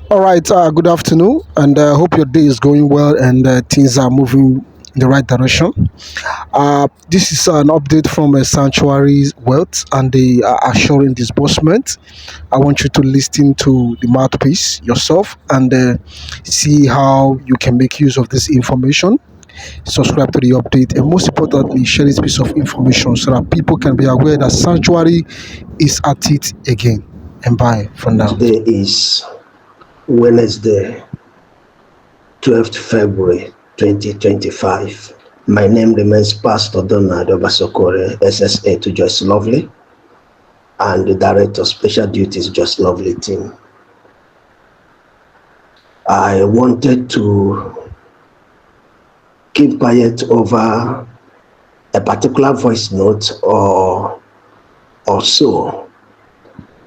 All right, good afternoon, and hope your day is going well and things are moving in the right direction. This is an update from Sanctuary's Wealth and the Assuring Disbursement. I want you to listen to the mouthpiece yourself and see how you can make use of this information. Subscribe to the update, and most importantly, share this piece of information so that people can be aware that Sanctuary is at it again. And bye for now. Today is Wednesday, 12th February 2025. My name remains Pastor Donald Obasokore, SSA to Just Lovely, and the Director of Special Duties Just Lovely team. I wanted to keep quiet over a particular voice note or so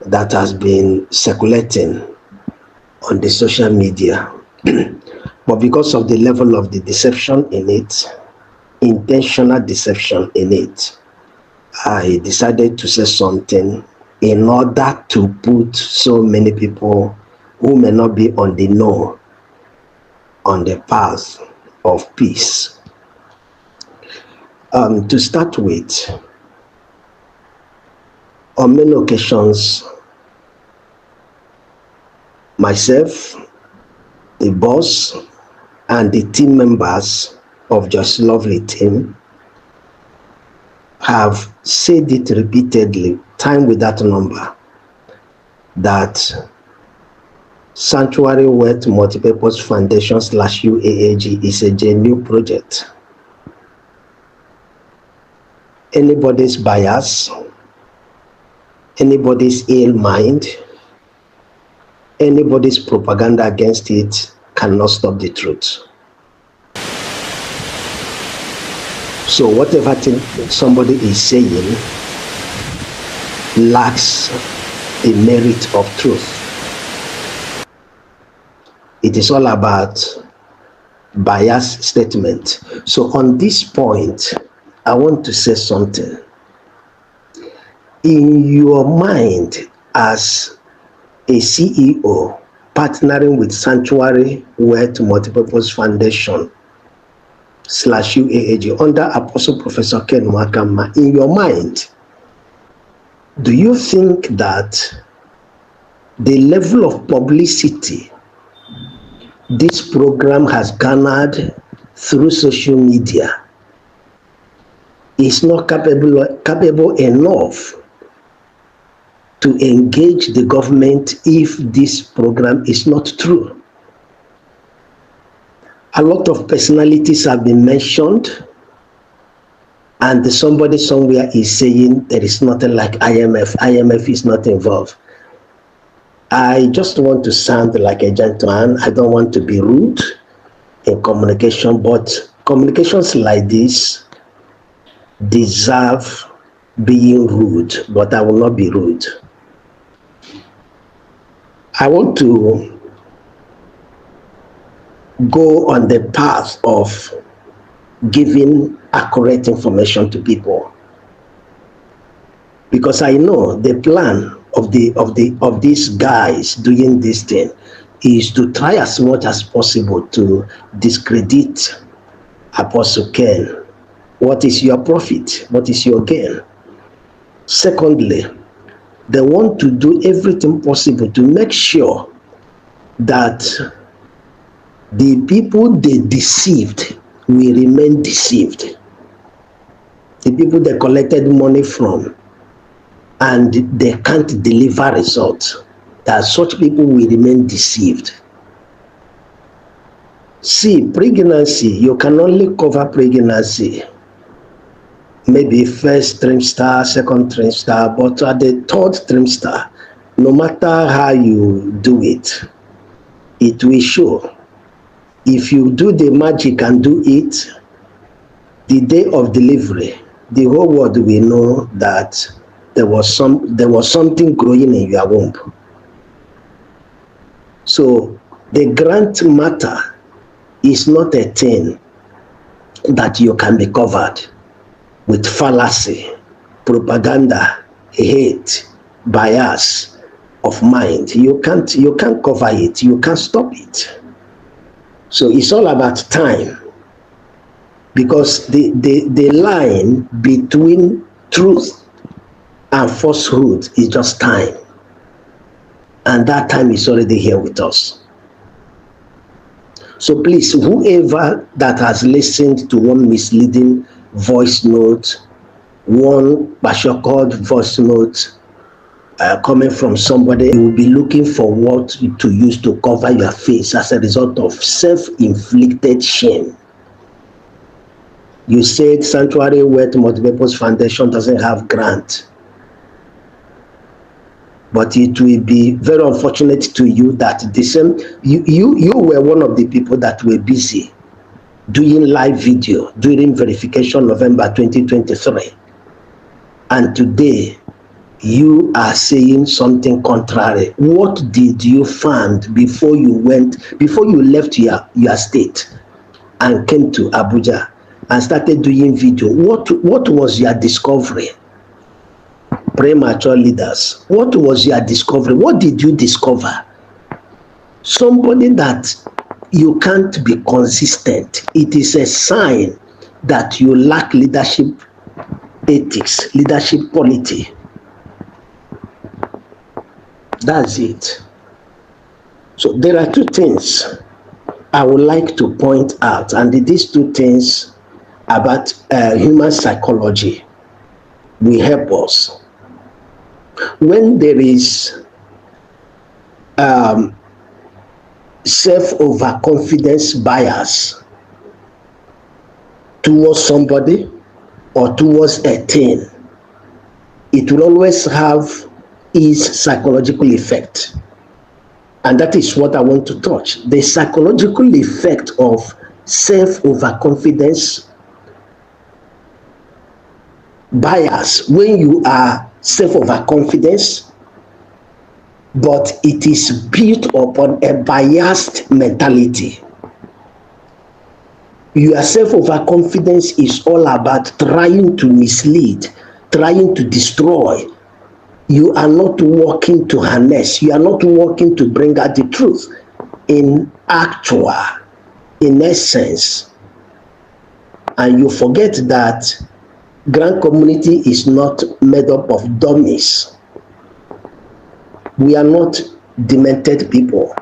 that has been circulating on the social media. But because of the level of the deception in it, intentional deception in it, I decided to say something in order to put so many people who may not be on the know on the path of peace. To start with, on many occasions, myself, the boss, and the team members of Just Lovely team have said it repeatedly, time without number, that Sanctuary Wealth Multipurpose Foundation / UAAG is a genuine project. Anybody's bias, anybody's ill mind, anybody's propaganda against it cannot stop the truth. So whatever thing somebody is saying lacks the merit of truth. It is all about bias statement. So on this point, I want to say something. In your mind as a CEO partnering with Sanctuary Wealth Multipurpose Foundation / UAAG under Apostle Professor Ken Wakama, in your mind, do you think that the level of publicity this program has garnered through social media is not capable enough to engage the government if this program is not true? A lot of personalities have been mentioned, and somebody somewhere is saying there is nothing like IMF. IMF is not involved. I just want to sound like a gentleman. I don't want to be rude in communication, but communications like this deserve being rude, but I will not be rude. I want to go on the path of giving accurate information to people, because I know the plan of these guys doing this thing is to try as much as possible to discredit Apostle Ken. What is your profit? What is your gain? Secondly, they want to do everything possible to make sure that the people they deceived will remain deceived. The people they collected money from and they can't deliver results, that such people will remain deceived. See, pregnancy, you can only cover pregnancy maybe first trimester, second trimester, but at the third trimester, no matter how you do it, it will show. If you do the magic and do it, the day of delivery, the whole world will know that there was something growing in your womb. So the grant matter is not a thing that you can be covered with fallacy, propaganda, hate, bias, of mind. You can't cover it, you can't stop it. So it's all about time, because the line between truth and falsehood is just time, and that time is already here with us. So please, whoever that has listened to one misleading voice note, one bashockled voice note coming from somebody, you will be looking for what to use to cover your face as a result of self-inflicted shame. You said Sanctuary Wealth Multipurpose Foundation doesn't have grant, but it will be very unfortunate to you that the same you were one of the people that were busy doing live video during verification November 2023, and today you are saying something contrary. What did you find before you left your state and came to Abuja and started doing video? What was your discovery? Premature leaders, what was your discovery? What did you discover? Somebody that you can't be consistent, it is a sign that you lack leadership ethics, leadership quality. That's it. So there are two things I would like to point out, and these two things about human psychology will help us. When there is self-overconfidence bias towards somebody or towards a thing, it will always have its psychological effect. And that is what I want to touch. The psychological effect of self-overconfidence bias, when you are self-overconfidence, but it is built upon a biased mentality. Your self-overconfidence is all about trying to mislead, trying to destroy. You are not working to harness, you are not working to bring out the truth. In essence, and you forget that grand community is not made up of dummies. We are not demented people.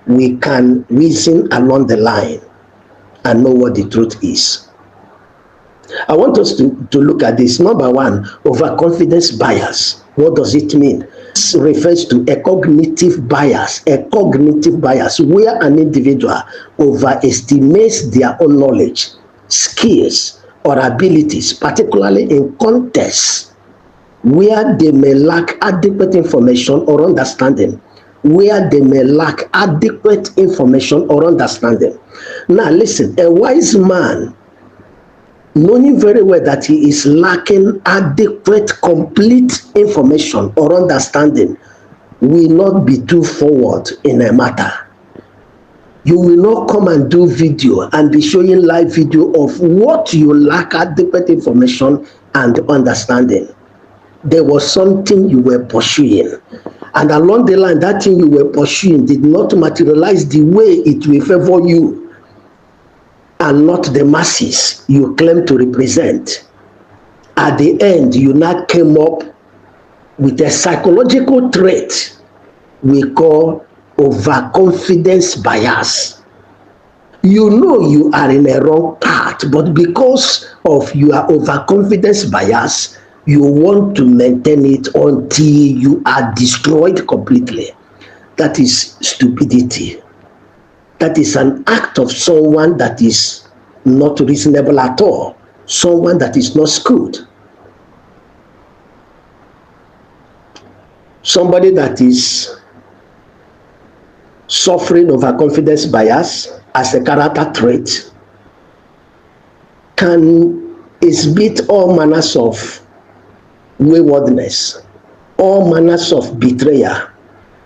We can reason along the line and know what the truth is. I want us to look at this. Number one, overconfidence bias. What does it mean? This refers to a cognitive bias where an individual overestimates their own knowledge, skills, or abilities, particularly in contexts where they may lack adequate information or understanding. Now listen, a wise man, knowing very well that he is lacking adequate, complete information or understanding, will not be too forward in a matter. You will not come and do video and be showing live video of what you lack adequate information and understanding. There was something you were pursuing, and along the line, that thing you were pursuing did not materialize the way it will favor you and not the masses you claim to represent. At the end, you now came up with a psychological trait we call overconfidence bias. You know you are in a wrong path, but because of your overconfidence bias, you want to maintain it until you are destroyed completely. That is stupidity. That is an act of someone that is not reasonable at all, someone that is not skilled. Somebody that is suffering overconfidence bias as a character trait can exhibit all manners of waywardness, all manners of betrayal,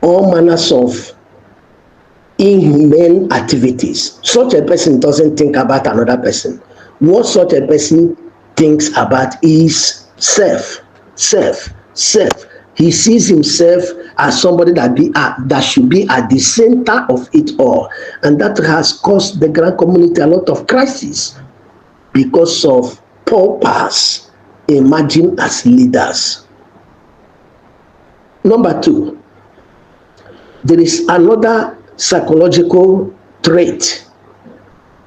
all manners of inhumane activities. Such a person doesn't think about another person. What such a person thinks about is self. He sees himself as somebody that should be at the center of it all. And that has caused the grand community a lot of crisis because of paupers emerging as leaders. Number two, there is another psychological trait,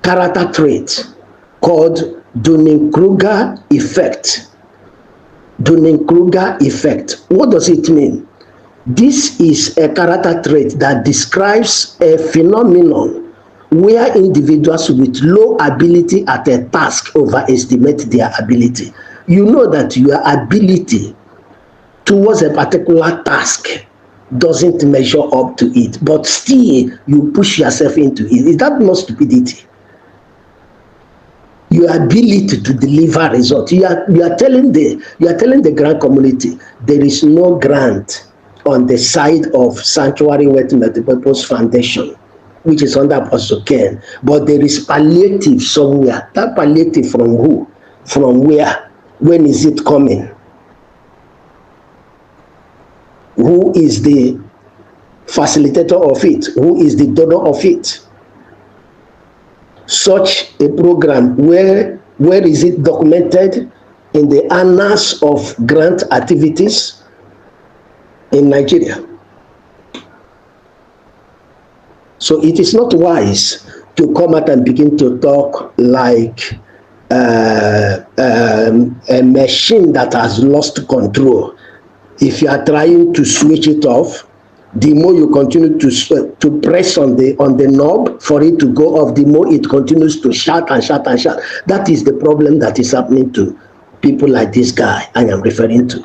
character trait, called Dunning-Kruger effect. Dunning-Kruger effect. What does it mean? This is a character trait that describes a phenomenon where individuals with low ability at a task overestimate their ability. You know that your ability towards a particular task doesn't measure up to it, but still you push yourself into it. Is that not stupidity? Your ability to deliver results. You are telling the grant community there is no grant on the side of Sanctuary Wealth Multipurpose Foundation, which is under Apostle Ken, but there is palliative somewhere. That palliative from who? From where? When is it coming? Who is the facilitator of it? Who is the donor of it? Such a program, where is it documented? In the annals of grant activities in Nigeria. So it is not wise to come out and begin to talk like a machine that has lost control. If you are trying to switch it off, the more you continue to press on the knob for it to go off, the more it continues to shout and shout and shout. That is the problem that is happening to people like this guy I am referring to.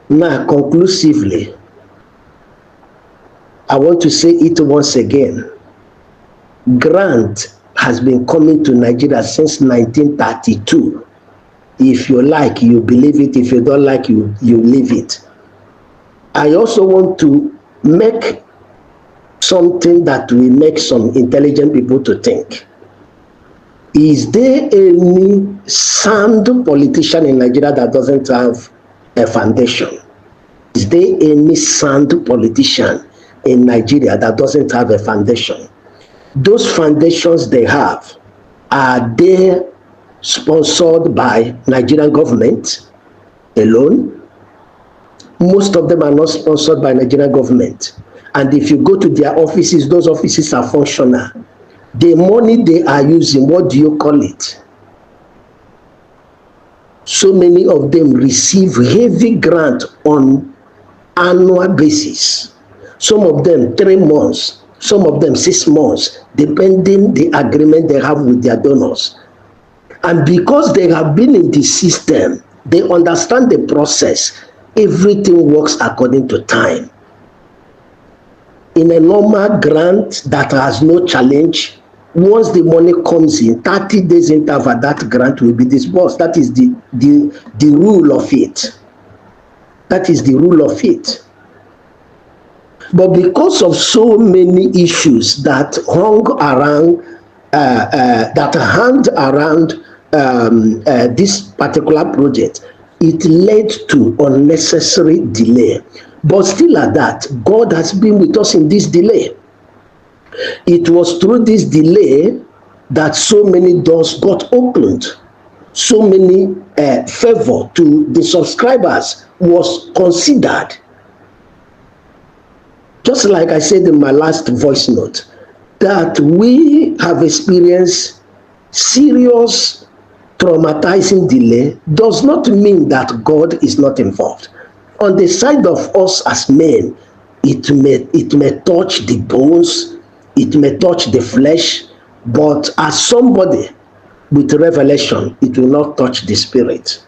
Now, conclusively, I want to say it once again. Grant has been coming to Nigeria since 1932. If you like, you believe it. If you don't like, you leave it. I also want to make something that will make some intelligent people to think. Is there any sound politician in Nigeria that doesn't have a foundation? Is there any sound politician in Nigeria that doesn't have a foundation? Those foundations they have, are they sponsored by Nigerian government alone? Most of them are not sponsored by Nigerian government. And if you go to their offices, those offices are functional. The money they are using, what do you call it? So many of them receive heavy grant on annual basis. Some of them 3 months, some of them 6 months, depending the agreement they have with their donors. And because they have been in the system, they understand the process. Everything works according to time. In a normal grant that has no challenge, once the money comes in, 30 days interval, that grant will be disbursed. That is the rule of it. That is the rule of it. But because of so many issues that hung around this particular project, it led to unnecessary delay. But still at that, God has been with us in this delay. It was through this delay that so many doors got opened. So many favor to the subscribers was considered. Just like I said in my last voice note, that we have experienced serious traumatizing delay does not mean that God is not involved. On the side of us as men, it may touch the bones, it may touch the flesh, but as somebody with revelation, it will not touch the spirit.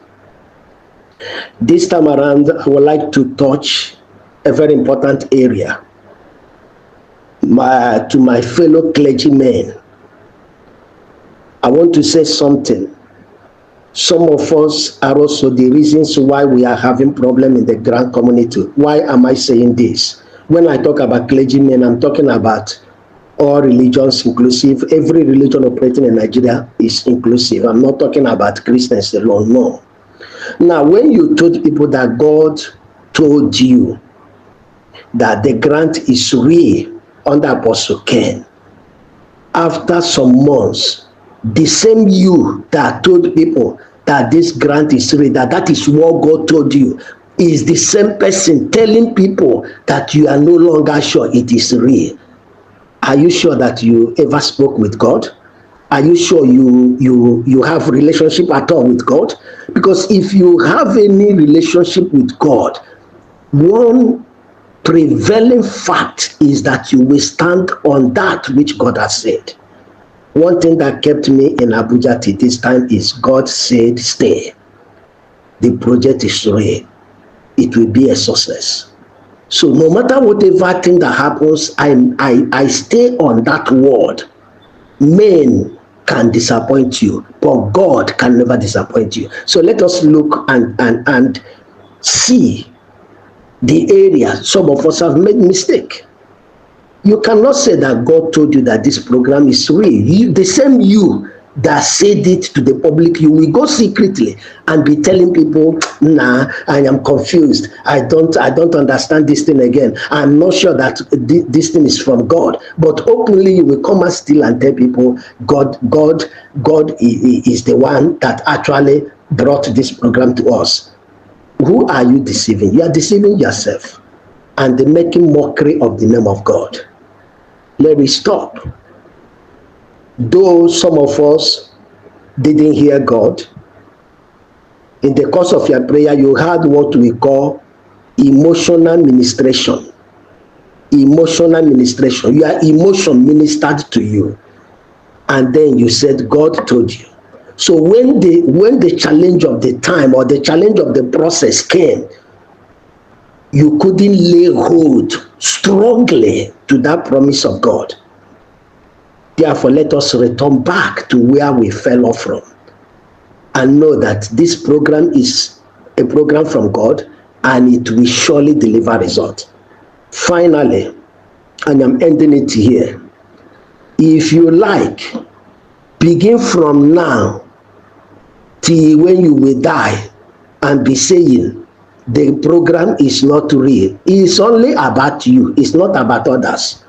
This time around, I would like to touch a very important area. To my fellow clergymen, I want to say something. Some of us are also the reasons why we are having problem in the grand community. Why am I saying this? When I talk about clergymen, I'm talking about all religions inclusive. Every religion operating in Nigeria is inclusive. I'm not talking about Christians alone, no. Now, when you told people that God told you that the grant is real under Apostle Ken, after some months, the same you that told people that this grant is real, that is what God told you, is the same person telling people that you are no longer sure it is real. Are you sure that you ever spoke with God? Are you sure you have relationship at all with God? Because if you have any relationship with God, one prevailing fact is that you will stand on that which God has said. One thing that kept me in Abuja till this time is God said, stay. The project is real. It will be a success. So no matter whatever thing that happens, I stay on that word. Men can disappoint you, but God can never disappoint you. So let us look and see the area some of us have made mistake. You cannot say that God told you that this program is real. The same you that said it to the public, you will go secretly and be telling people, nah, I am confused. I don't understand this thing again. I'm not sure that this thing is from God. But openly you will come and still and tell people, God is the one that actually brought this program to us. Who are you deceiving? You are deceiving yourself and making mockery of the name of God. Let me stop. Though some of us didn't hear God, in the course of your prayer, you had what we call emotional ministration. Emotional ministration. Your emotion ministered to you. And then you said, God told you. So when the challenge of the time or the challenge of the process came, you couldn't lay hold strongly to that promise of God. Therefore, let us return back to where we fell off from and know that this program is a program from God and it will surely deliver results. Finally, and I'm ending it here, if you like, begin from now till when you will die and be saying, the program is not real. It's only about you. It's not about others.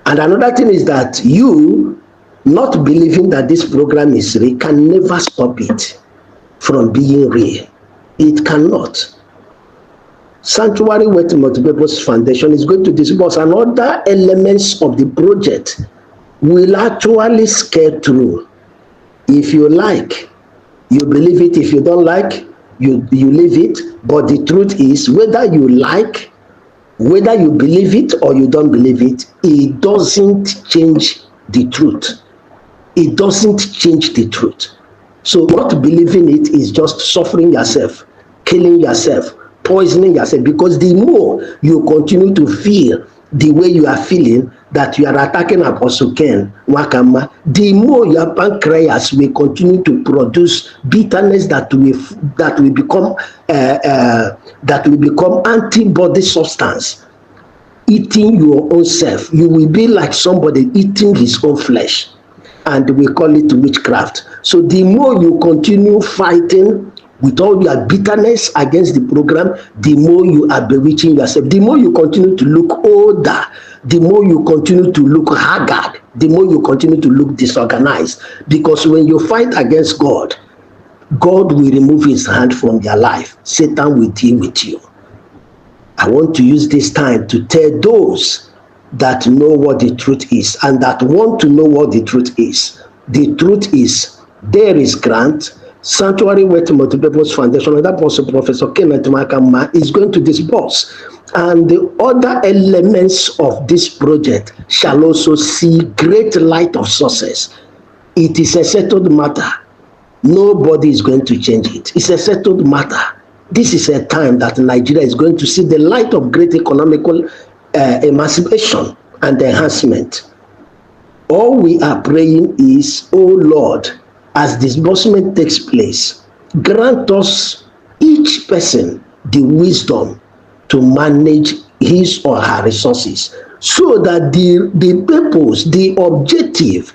And another thing is that you not believing that this program is real can never stop it from being real. It cannot. Sanctuary Wealth Multipurpose Foundation is going to disburse, and other elements of the project will actually scale through. If you like, you believe it. If you don't like, you leave it. But the truth is, whether you like, whether you believe it or you don't believe it, it doesn't change the truth. It doesn't change the truth. So not believing it is just suffering yourself, killing yourself, poisoning yourself, because the more you continue to feel the way you are feeling, that you are attacking Apostle Ken Wakama, the more your pancreas will continue to produce bitterness that will become antibody substance, eating your own self. You will be like somebody eating his own flesh, and we call it witchcraft. So the more you continue fighting with all your bitterness against the program, the more you are bewitching yourself. The more you continue to look older, the more you continue to look haggard, the more you continue to look disorganized. Because when you fight against God, God will remove his hand from your life. Satan will deal with you. I want to use this time to tell those that know what the truth is and that want to know what the truth is. The truth is, there is grant. Sanctuary Wealth Multipurpose Foundation, and Apostle Professor Kenneth Makama is going to disburse. And the other elements of this project shall also see great light of success. It is a settled matter. Nobody is going to change it. It's a settled matter. This is a time that Nigeria is going to see the light of great economical emancipation and enhancement. All we are praying is, oh Lord, as disbursement takes place, grant us, each person, the wisdom to manage his or her resources, so that the purpose, the objective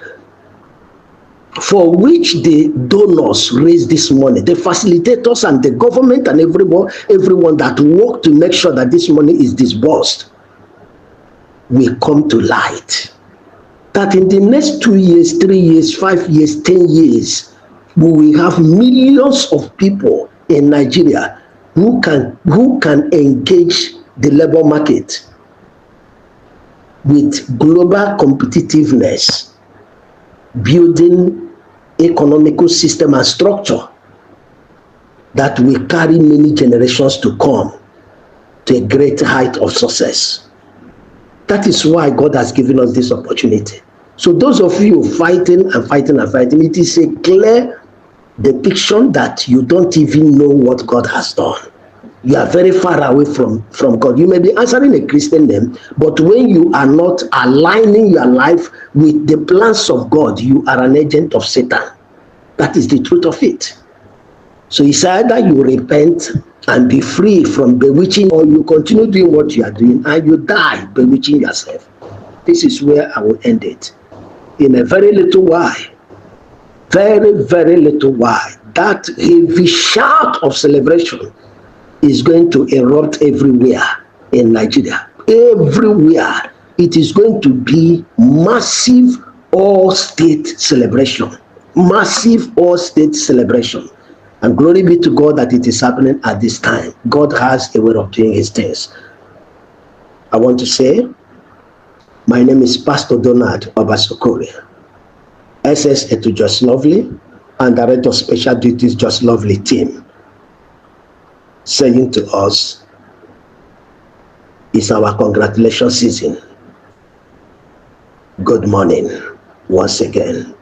for which the donors raise this money, the facilitators and the government and everyone that work to make sure that this money is disbursed, will come to light. That in the next 2 years, 3 years, 5 years, 10 years, we will have millions of people in Nigeria who can engage the labor market with global competitiveness, building economical system and structure that will carry many generations to come to a great height of success. That is why God has given us this opportunity. So those of you fighting, it is a clear depiction that you don't even know what God has done. You are very far away from God. You may be answering a Christian name, but when you are not aligning your life with the plans of God, you are an agent of Satan. That is the truth of it. So it's either you repent and be free from bewitching, or you continue doing what you are doing and you die bewitching yourself. This is where I will end it. In a very little while, very, very little while, that heavy shout of celebration is going to erupt everywhere in Nigeria. Everywhere. It is going to be massive all-state celebration. Massive all-state celebration. And glory be to God that it is happening at this time. God has a way of doing his things. I want to say, my name is Pastor Donald Obasokore, SS to Just Lovely, and Director of Special Duties Just Lovely team, saying to us, it's our congratulation season. Good morning once again,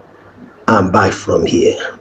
and bye from here.